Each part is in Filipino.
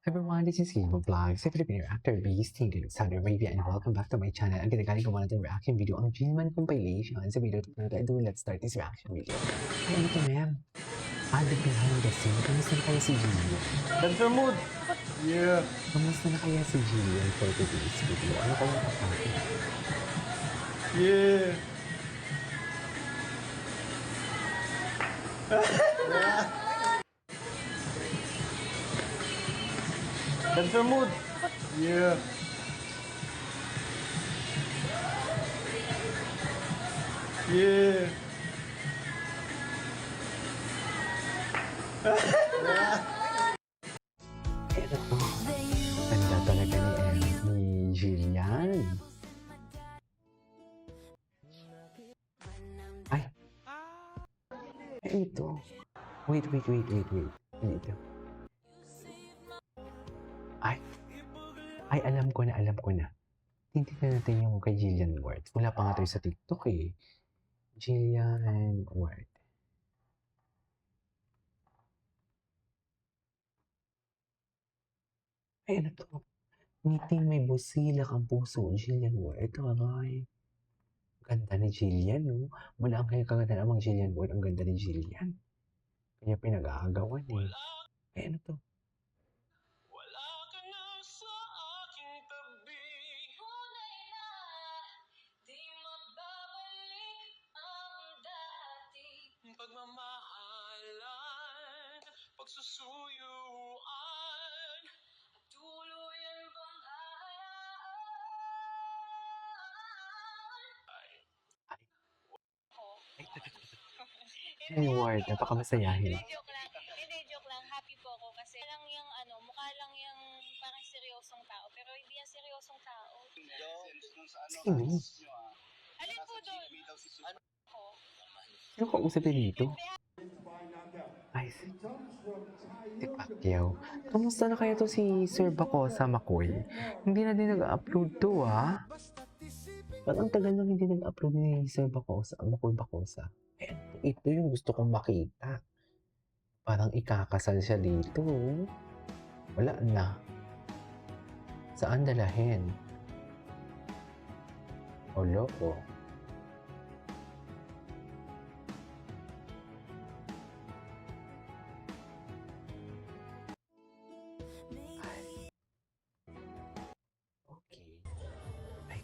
Everyone, this is Gilmo Vlogs, a Filipino actor based in Saudi Arabia, and welcome back to my channel. Ang ginagaling ko muna itong reaction video ang Gilman compilation. Sa video ito na tayo, let's start this reaction video. Ay, ano to, ma'am? The behind the scene. Kamusta na kaya si Gillian? Dancer mood! Yeah! Kamusta na kaya si Gillian for today's video? Ano kaya kapatid? Yeah! Dancer mood! Yeah! Yeah! Ano to? Ganda talaga ni Gillian. Ay! Ito. Wait. Ito. Ay, alam ko na. Tingnan natin yung kay Jillian Ward. Wala pa nga tayo sa TikTok eh. Jillian Ward. Ay, ano to? Ngiting may busilak ang puso. Jillian Ward. Ito ay. Ganda ni Jillian, no? Wala ang kaya kaganda namang Jillian Ward. Ang ganda ni Jillian. Kaya pinag-aagawan eh. Ay, ano to? Pagmamahalan, pagsusuyuan, tuluyan bang hahayaan? Ay, Ward. Napakamasayahin. Hindi, joke lang. Happy po ako kasi lang yung mukha lang yung parang seryosong tao. Pero hindi yan seryosong tao. Sino? Alin po doon? Sino kausapin dito? Ay, si Pacquiao. Kamusta na kaya to si Sir Bacosa Makoy? Hindi na din nag-upload to, ha? Parang tagal nang hindi nag-upload ni Sir Bacosa, Makoy Bacosa. Ito yung gusto kong makita. Parang ikakasal siya dito. Wala na. Saan dalahin? O loko.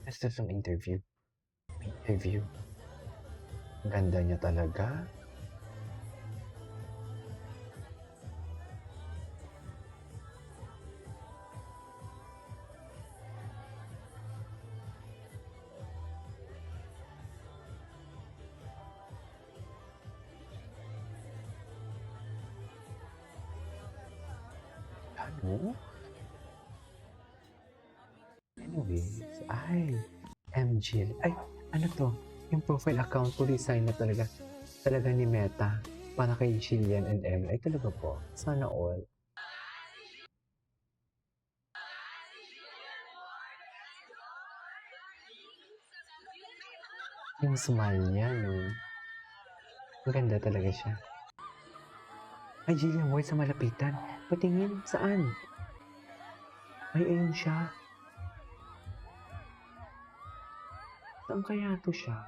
Basta sa interview. Ganda niya talaga. Ano? Anyways, MJ. Ano to? Yung profile account ko design na talaga ni Meta para kay Jillian and Emily. Ay, talaga po. Sana all. Yung smile niya, no? Maganda talaga siya. Ay, Jillian Ward sa malapitan. Patingin, saan? Ay, ayun siya. Saan kaya to siya?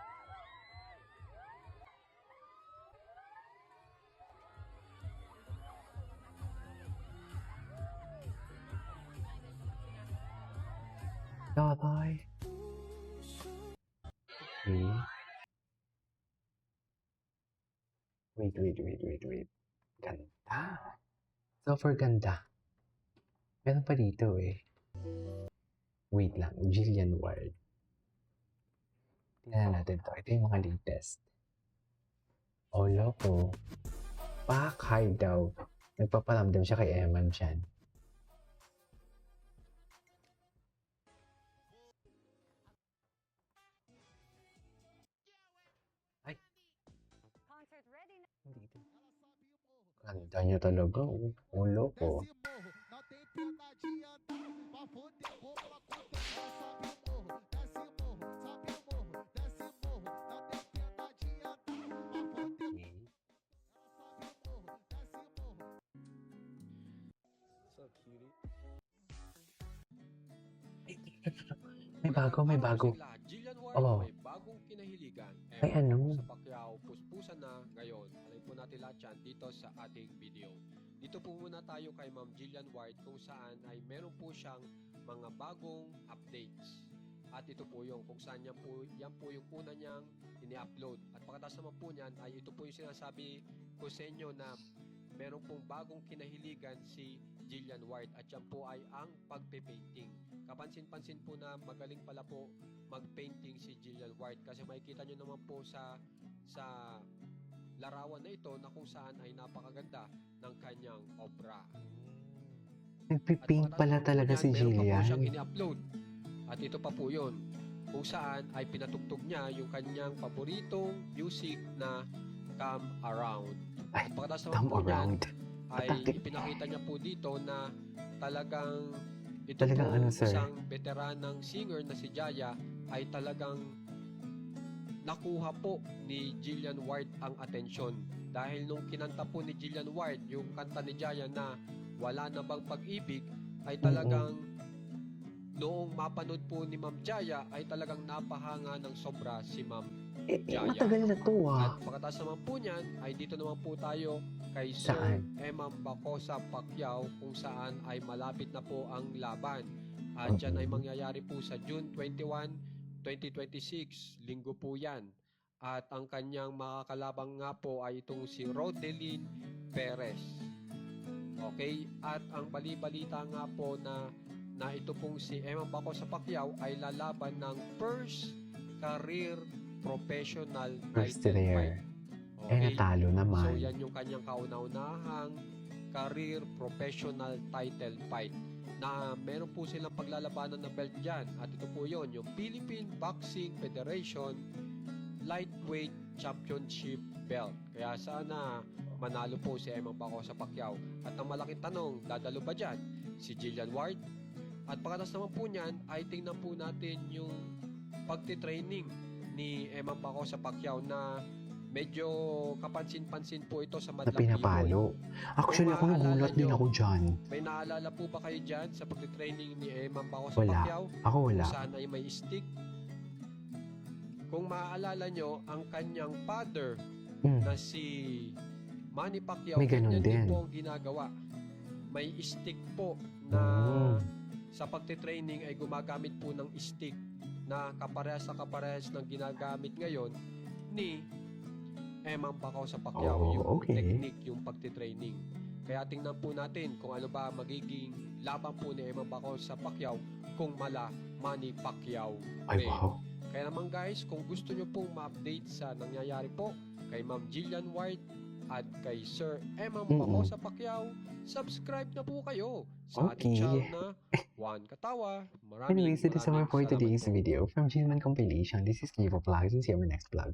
Tatay. Okay. Wait. Ganda. Super ganda. Meron pa dito eh. Wait lang. Jillian Ward. Tingnan natin to. Ito yung mga latest. Oh, loko. Pakay daw. Nagpaparamdam siya kay Eman Chan. Ay. Dito. Ganda niya talaga. Oh, loko. What's up, cutie? May bago, may bago. Jillian Ward, Oo. may bagong kinahiligan. Ay, ano? Sa Pacquiao, puspusan na ngayon. Alam po natin lahat yan dito sa ating video. Dito po muna tayo kay Ma'am Jillian Ward kung saan ay meron po siyang mga bagong updates. At ito po yung kung saan yan po yung una niyang ini-upload. At pagkatapos naman po niyan ay ito po yung sinasabi ko sa inyo na meron pong bagong kinahiligan si Jillian Ward at yan po ay ang pagpe-painting. Kapansin-pansin po na magaling pala po mag-painting si Jillian Ward kasi makikita nyo naman po sa larawan na ito na kung saan ay napakaganda ng kanyang obra. Nagpipaint pala talaga si Meron pa po Jillian. siyang ini-upload. At ito pa po yun. Kung saan ay pinatugtog niya yung kanyang paboritong music na Come Around. Ay, At pagkatapos naman come po niyan, around. ay Pataktik. ipinakita niya po dito na talagang ito Talagang po ano, sir? isang veteranang singer na si Jaya ay talagang nakuha po ni Jillian Ward ang atensyon. Dahil nung kinanta po ni Jillian Ward yung kanta ni Jaya na Wala Na Bang Pag-ibig ay talagang noong mapanood po ni Ma'am Jaya ay talagang napahanga ng sobra si Ma'am Jaya. Matagal na to At pagkatapos naman po niyan ay dito naman po tayo kay Sir Saan? Emam Bacosa Pacquiao kung saan ay malapit na po ang laban. At yan ay mangyayari po sa June 21, 2026. Linggo po yan. At ang kanyang makakalabang nga po ay itong si Rodelyn Perez. Okay? At ang bali-balita nga po na ito pong si Emam Bacosa Pacquiao ay lalaban ng first career professional First title rare. fight. Eh, natalo So, naman. yan yung kanyang kauna-unahang career professional title fight na meron po silang paglalabanan ng belt dyan. At ito po yun, yung Philippine Boxing Federation Lightweight Championship Belt. Kaya sana manalo po si Emam Bacosa Pacquiao. At ang malaking tanong, dadalo ba dyan si Jillian Ward? At pagkatapos naman po niyan, ay tingnan po natin yung pagtitraining ni Emam Bacosa Pacquiao na medyo kapansin-pansin po ito sa Na madlang pinapalo. Actually, ako nagulat din ako dyan. May naalala po ba kayo dyan sa pagtitraining ni Emam Bacosa Wala. Pacquiao? Ako wala. Kung saan ay may stick. Kung maaalala nyo, ang kanyang father na si Manny Pacquiao, May ganun ganyan din din. po ang ginagawa. May stick po na sa pagtitraining ay gumagamit po ng stick na kaparehas ng ginagamit ngayon ni Emam Bacosa Pacquiao. Oh, yung okay. technique, yung pagtitraining. Kaya tingnan po natin kung ano ba magiging laban po ni Emam Bacosa Pacquiao kung mala Manny Pacquiao. Ay, wow. Kaya naman guys, kung gusto nyo pong ma-update sa nangyayari po kay Ma'am Jillian Ward at kay Sir Emam Bacosa Pacquiao, subscribe na po kayo sa ating Okay. channel na Juan Katawa. Maraming Anyways, it is all for salamat today's po. video from Gilman Compilation. This is Kivo Vlogs and see you in my next vlog.